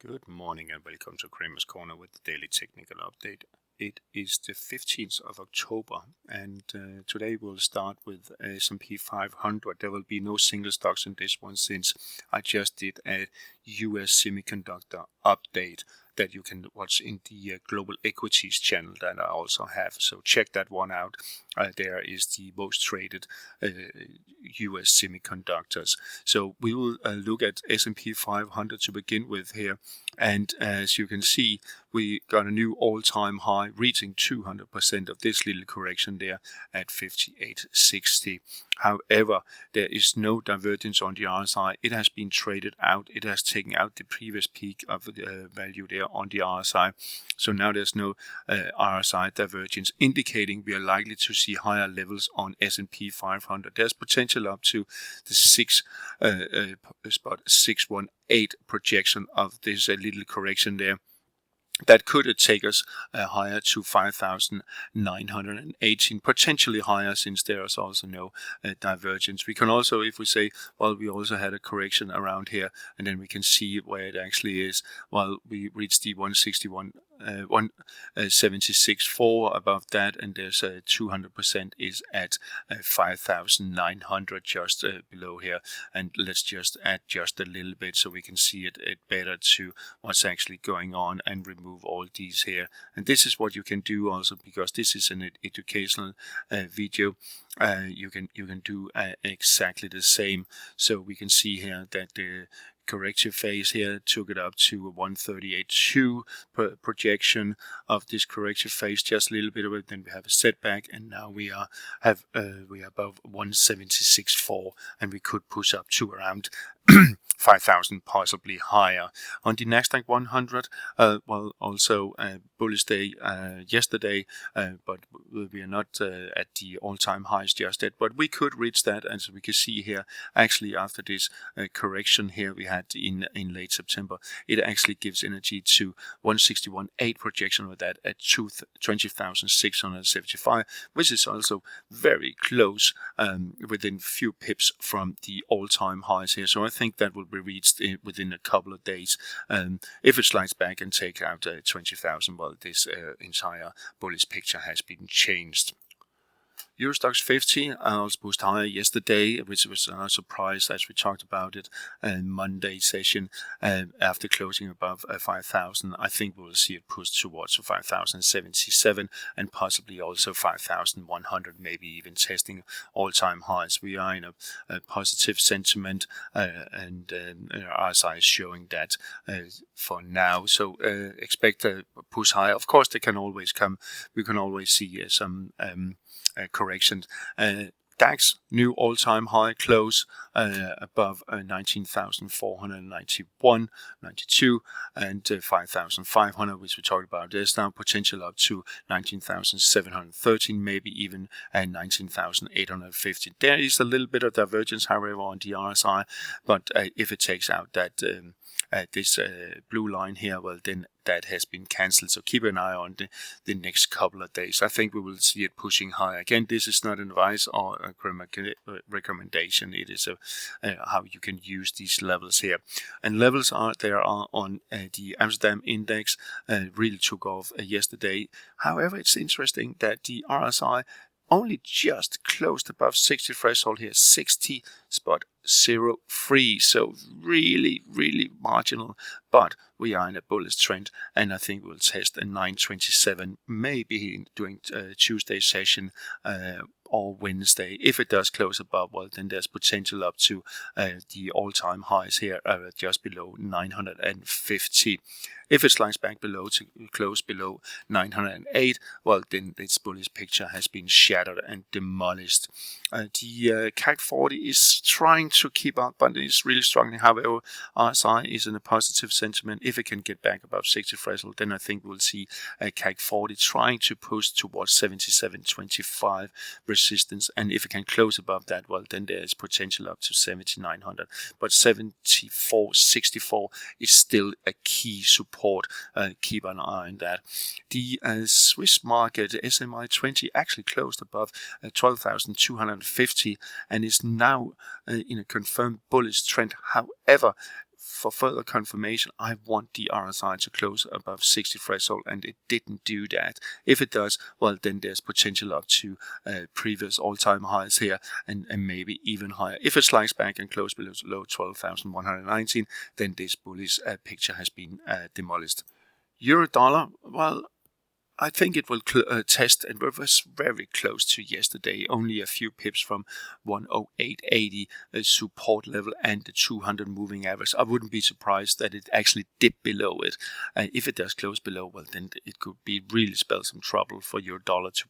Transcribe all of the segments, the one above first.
Good morning and welcome to Kramer's Corner with the daily technical update. It is the 15th of October and today we'll start with S&P 500. There will be no single stocks in this one since I just did a US semiconductor update that you can watch in the Global Equities channel that I also have. So check that one out. There is the most traded US semiconductors. So we will look at S&P 500 to begin with here. And as you can see, we got a new all-time high, reaching 200% of this little correction there at 58.60. However, there is no divergence on the RSI. It has been traded out. It has taken out the previous peak of the value there on the RSI. So now there's no RSI divergence, indicating we are likely to see higher levels on S&P 500. There's potential up to the 618 projection of this little correction there. That could take us higher to 5,918, potentially higher since there is also no divergence. We can also, if we say, well, we also had a correction around here, and then we can see where it actually is. Well, we reached the 176.4 above that, and there's 200% is at 5,900 just below here. And let's just add just a little bit so we can see it better to what's actually going on and remove all these here. And this is what you can do also, because this is an educational video. You can do exactly the same. So we can see here that the corrective phase here took it up to 138.2 projection of this corrective phase, just a little bit of it. Then we have a setback, and now we are above 176.4, and we could push up to around 5,000, possibly higher. On the Nasdaq 100, well, also a bullish day yesterday, but we are not at the all-time highs just yet. But we could reach that, and so we can see here, actually after this correction here we had in late September, it actually gives energy to 161.8 projection of that at 20,675, which is also very close, within few pips from the all-time highs here. So I think that will be reached within a couple of days. If it slides back and take out 20,000, well, this entire bullish picture has been changed. EUROSTOXX 50 was pushed higher yesterday, which was a surprise as we talked about it in Monday session. After closing above 5,000, I think we will see it pushed towards 5,077 and possibly also 5,100, maybe even testing all-time highs. We are in a positive sentiment, and RSI is showing that for now. So expect a push higher. Of course, they can always come. We can always see some corrections. DAX new all-time high close above 19,491.92 and 5,500, which we talked about. There's now potential up to 19,713, maybe even 19,850. There is a little bit of divergence, however, on the RSI, but if it takes out that this blue line here, well, then that has been cancelled. So keep an eye on the next couple of days. I think we will see it pushing higher. Again, this is not advice or a recommendation. It is how you can use these levels here. And levels are on the Amsterdam index. Really took off yesterday. However, it's interesting that the RSI only just closed above 60 threshold here, 60.03. So really marginal, but we are in a bullish trend, and I think we'll test a 927 maybe during Tuesday session or Wednesday. If it does close above, well, then there's potential up to the all-time highs here, just below 950. If it slides back below to close below 908, well, then this bullish picture has been shattered and demolished. The CAC 40 is trying to keep up, but it's really struggling. However, RSI is in a positive sentiment. If it can get back above 60 threshold, then I think we'll see CAC 40 trying to push towards 77.25 resistance. And if it can close above that, well, then there is potential up to 7,900. But 74.64 is still a key support. Keep an eye on that. The Swiss market, SMI 20, actually closed above 12,250 and is now in a confirmed bullish trend. However, for further confirmation, I want the RSI to close above 60 threshold, and it didn't do that. If it does, well, then there's potential up to previous all-time highs here, and maybe even higher. If it slides back and closes below 12,119, then this bullish picture has been demolished. Euro dollar, well, I think it will test, and it was very close to yesterday, only a few pips from 108.80 support level and the 200 moving average. I wouldn't be surprised that it actually dipped below it. If it does close below, well, then it could be really spell some trouble for your dollar to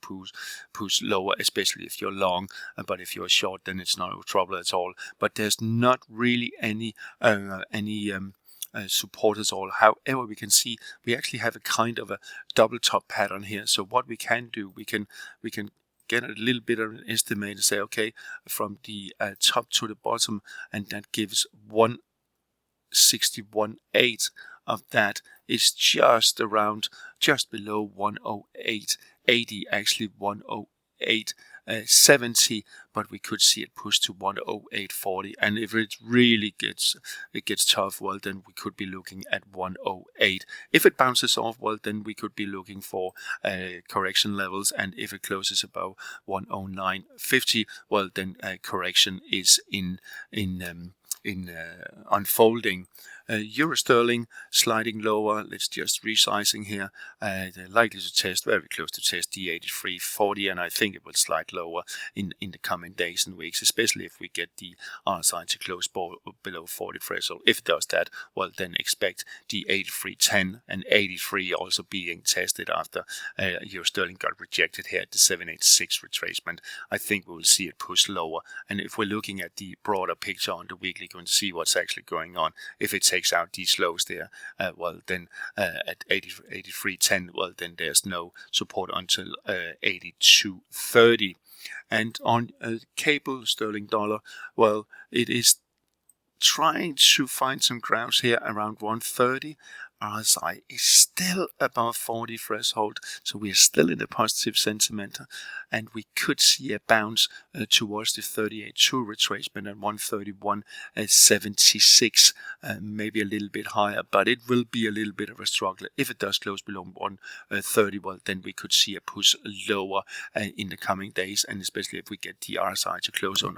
push lower, especially if you're long. But if you're short, then it's no trouble at all. But there's not really any support at all. However, we can see we actually have a kind of a double top pattern here. So what we can do, we can get a little bit of an estimate and say, okay, from the top to the bottom, and that gives 161.8 of that is just below 108.80, actually 108.70, but we could see it push to 108.40, and if it really gets tough, well, then we could be looking at 108. If it bounces off, well, then we could be looking for correction levels, and if it closes above 109.50, well, then correction is in unfolding. Euro sterling sliding lower. Let's just resizing here. They're likely to test very close to test D83.40, and I think it will slide lower in the coming days and weeks, especially if we get the RSI to close below 40 threshold. If it does that, well, then expect the 83.10 and 83 also being tested after Euro sterling got rejected here at the 786 retracement. I think we will see it push lower, and if we're looking at the broader picture on the weekly, going to see what's actually going on. If it takes out these lows there, well, then at 83.10, well, then there's no support until 82.30. And on cable sterling dollar, well, it is trying to find some grounds here around 130. RSI is still above 40 threshold, so we are still in a positive sentiment, and we could see a bounce towards the 38.2 retracement at 131.76, maybe a little bit higher, but it will be a little bit of a struggle. If it does close below 130, well, then we could see a push lower in the coming days, and especially if we get the RSI to close on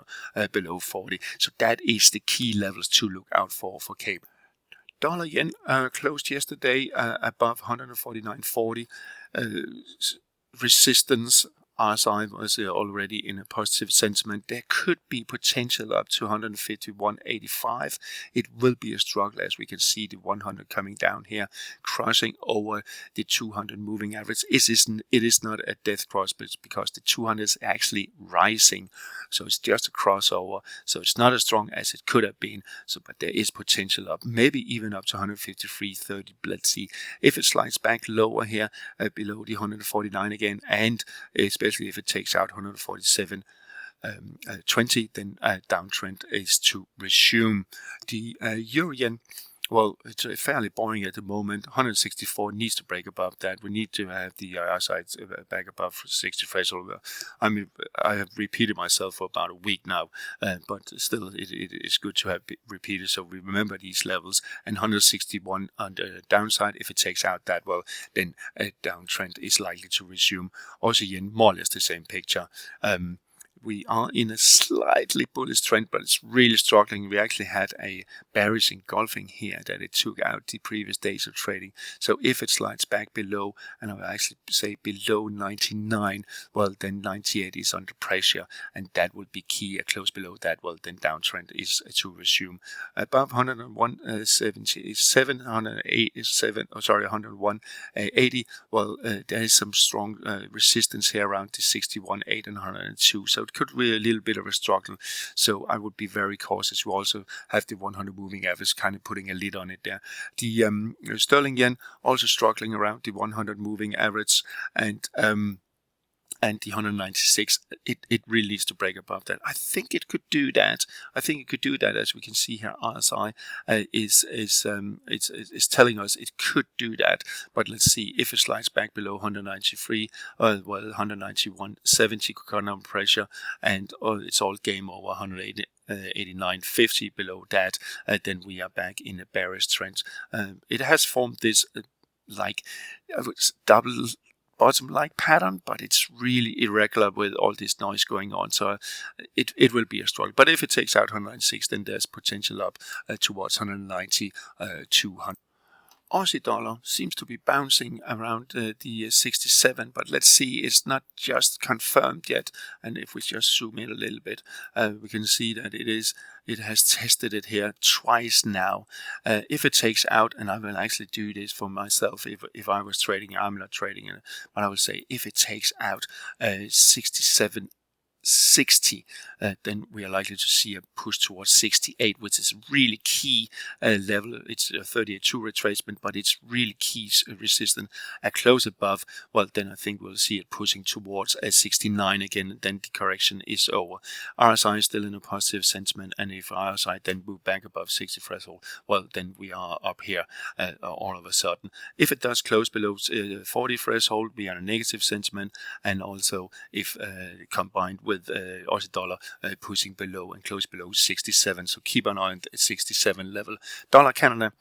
below 40. So that is the key levels to look out for cable. Dollar yen closed yesterday above 149.40. Resistance RSI was already in a positive sentiment. There could be potential up to 151.85. It will be a struggle, as we can see the 100 coming down here, crossing over the 200 moving average. It is not a death cross, but it's because the 200 is actually rising. So it's just a crossover. So it's not as strong as it could have been. So, but there is potential up, maybe even up to 153.30. Let's see if it slides back lower here below the 149 again, and especially if it takes out 147.20, then downtrend is to resume. The euro yen, well, it's fairly boring at the moment. 164 needs to break above that. We need to have the RSI back above 60 threshold. I mean, I have repeated myself for about a week now, but still, it is good to have repeated, so we remember these levels. And 161 on the downside. If it takes out that, well, then a downtrend is likely to resume. Also, yen, more or less the same picture. We are in a slightly bullish trend, but it's really struggling. We actually had a bearish engulfing here that it took out the previous days of trading. So if it slides back below, and I would actually say below 99, well, then 98 is under pressure, and that would be key. A close below that, well, then downtrend is to resume. Above 101.77, 101.80, well, there is some strong resistance here around the 61.8 and 102. So it could be a little bit of a struggle, so I would be very cautious. You also have the 100 moving average kind of putting a lid on it there. The sterling yen also struggling around the 100 moving average, and the 196, it really needs to break above that. I think it could do that. As we can see here, RSI is telling us it could do that. But let's see if it slides back below 193, well, 191.70 could come under pressure, and it's all game over. 89.50. Below that, then we are back in a bearish trend. It has formed this double bottom-like pattern, but it's really irregular with all this noise going on, so it will be a struggle. But if it takes out 196, then there's potential up towards 190, 200. Aussie dollar seems to be bouncing around the 67, but let's see, it's not just confirmed yet. And if we just zoom in a little bit, we can see that it has tested it here twice now. If it takes out, and I will actually do this for myself if I was trading, I'm not trading it, but I will say if it takes out 67.60, then we are likely to see a push towards 68, which is really key level. It's a 38.2 retracement, but it's really key resistance. At close above, well, then I think we'll see it pushing towards 69 again. Then the correction is over. RSI is still in a positive sentiment, and if RSI then move back above 60 threshold, well, then we are up here all of a sudden. If it does close below 40 threshold, we are in a negative sentiment, and also if combined with Aussie dollar pushing below and close below 67, so keep an eye on the 67 level. Dollar Canada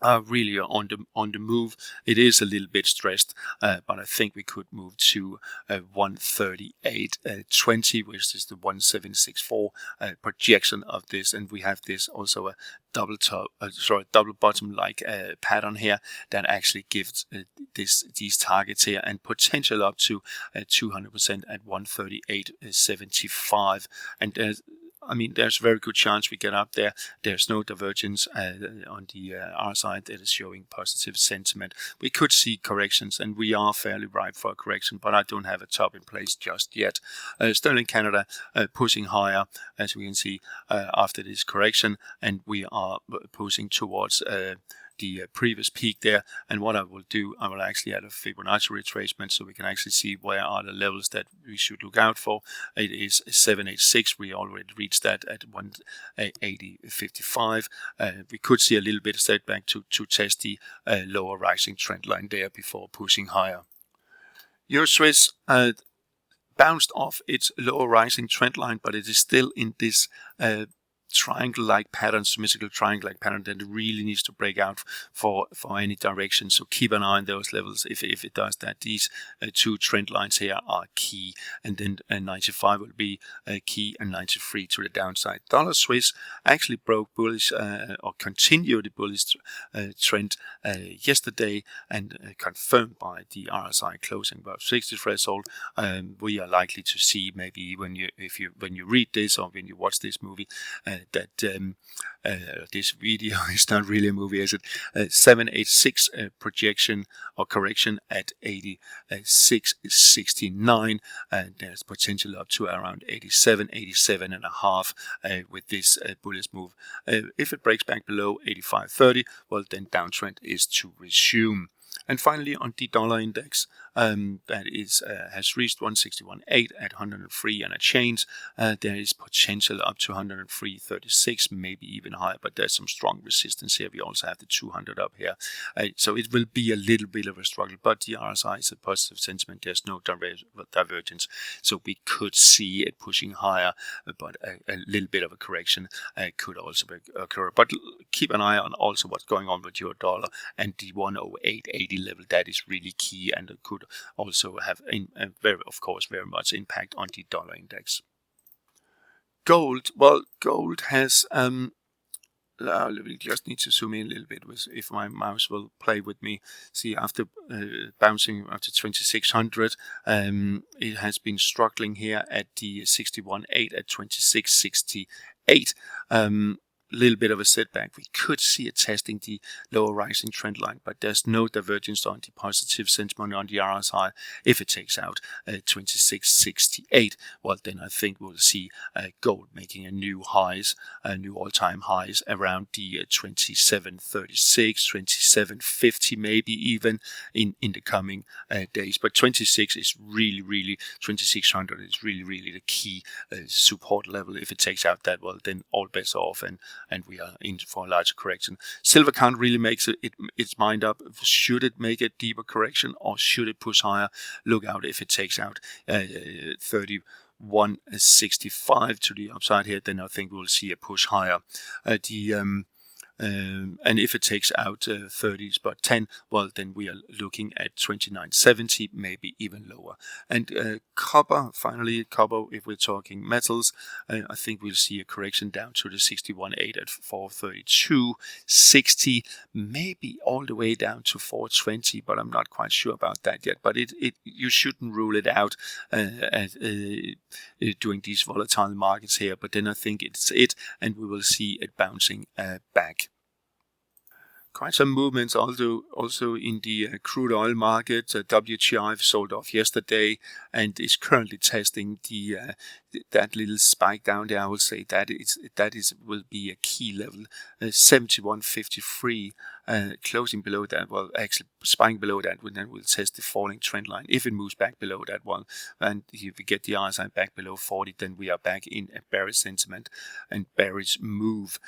are really on the move. It is a little bit stressed, but I think we could move to 138.20, which is the 1764 projection of this, and we have this also a double bottom like pattern here that actually gives these targets here and potential up to 200% at 138.75, and I mean, there's a very good chance we get up there. There's no divergence on the R side that is showing positive sentiment. We could see corrections, and we are fairly ripe for a correction, but I don't have a top in place just yet. Sterling Canada pushing higher, as we can see, after this correction, and we are pushing towards the previous peak there. And what I will do, I will actually add a Fibonacci retracement so we can actually see where are the levels that we should look out for. It is 786. We already reached that at 180.55. We could see a little bit of setback to test the lower rising trend line there before pushing higher. Euro-Swiss bounced off its lower rising trend line, but it is still in this triangle-like pattern, symmetrical triangle-like pattern that it really needs to break out for any direction. So keep an eye on those levels. If it does that, these two trend lines here are key, and then 95 will be key, and 93 to the downside. Dollar Swiss actually broke bullish or continued the bullish trend yesterday, and confirmed by the RSI closing above 60 threshold. We are likely to see, maybe when you read this or when you watch this movie, that this video is not really a movie, is it? 786 projection or correction at 86.69, and there's potential up to around 87 and a half with this bullish move. If it breaks back below 85.30, well, then downtrend is to resume. And finally, on the dollar index, that is has reached 161.8 at 103 and a change. There is potential up to 103.36, maybe even higher, but there's some strong resistance here. We also have the 200 up here. So it will be a little bit of a struggle, but the RSI is a positive sentiment. There's no divergence. So we could see it pushing higher, but a little bit of a correction could also occur. But keep an eye on also what's going on with your dollar and the 108.80 level. That is really key, and it could also have very much impact on the dollar index. Gold, well, gold has we just need to zoom in a little bit if my mouse will play with me. See, after bouncing up to 2600, it has been struggling here at the 61.8 at 2668. Little bit of a setback. We could see it testing the lower rising trend line, but there's no divergence on the positive sentiment on the RSI. If it takes out 2668, well, then I think we'll see gold making a new all-time highs around the 2736, 2750, maybe even in the coming days. But 2600 is really the key support level. If it takes out that, well, then all bets are off, and we are in for a larger correction. Silver can't really make its mind up. Should it make a deeper correction or should it push higher? Look out if it takes out 30 165 to the upside here, then I think we'll see a push higher. And if it takes out 30.10, well, then we are looking at 29.70, maybe even lower. And copper, finally, copper, if we're talking metals, I think we'll see a correction down to the 61.8 at 432.60, maybe all the way down to 420, but I'm not quite sure about that yet. But you shouldn't rule it out during these volatile markets here. But then I think it's it, and we will see it bouncing back. Quite some movements also in the crude oil market. WTI sold off yesterday and is currently testing that little spike down there. I will say that will be a key level, 71.53. Closing below that, well, actually spiking below that, then we'll test the falling trend line. If it moves back below that one, and if we get the RSI back below 40, then we are back in a bearish sentiment and bearish move.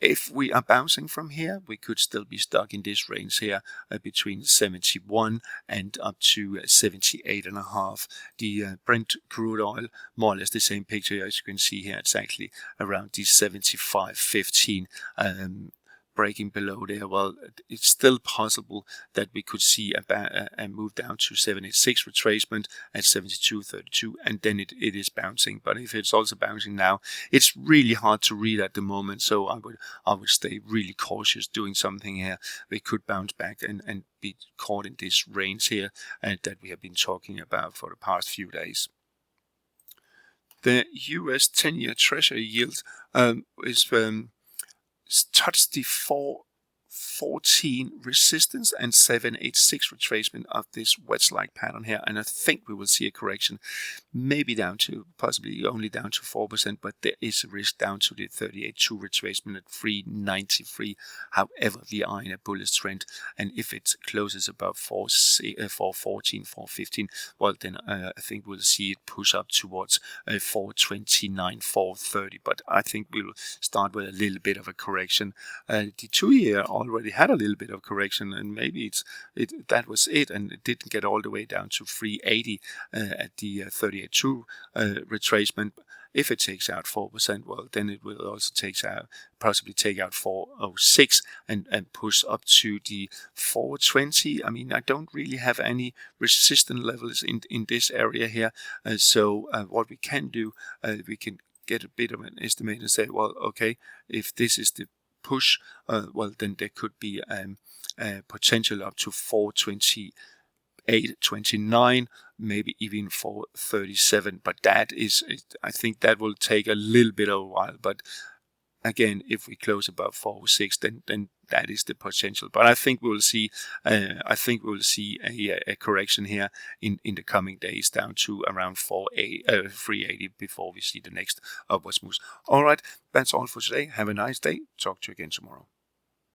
If we are bouncing from here, we could still be stuck in this range here between 71 and up to 78.5. The Brent crude oil, more or less the same picture as you can see here. It's actually around the 75.15. Breaking below there, well, it's still possible that we could see a move down to 786 retracement at 72.32, and then it is bouncing. But if it's also bouncing now, it's really hard to read at the moment. So I would stay really cautious doing something here. We could bounce back and be caught in this range here that we have been talking about for the past few days. The US 10-year Treasury yield is touched the 414 resistance and 786 retracement of this wedge-like pattern here, and I think we will see a correction, maybe down to possibly only down to 4%, but there is a risk down to the 38.2 retracement at 393. However, we are in a bullish trend, and if it closes above 414, 415, well, then I think we'll see it push up towards 429, 430. But I think we'll start with a little bit of a correction. The 2-year already had a little bit of correction, and maybe that was it, and it didn't get all the way down to 380 at the 38.2 retracement. If it takes out 4%, well, then it will also possibly take out 406 and push up to the 420. I mean, I don't really have any resistance levels in this area here. So what we can do, we can get a bit of an estimate and say, well, okay, if this is the push, well, then there could be potential up to 428.29, maybe even 437. But that is, I think that will take a little bit of a while. But again, if we close above 406, then that is the potential. But I think we'll see a correction here in the coming days down to around 380 before we see the next upwards moves. All right, that's all for today. Have a nice day. Talk to you again tomorrow.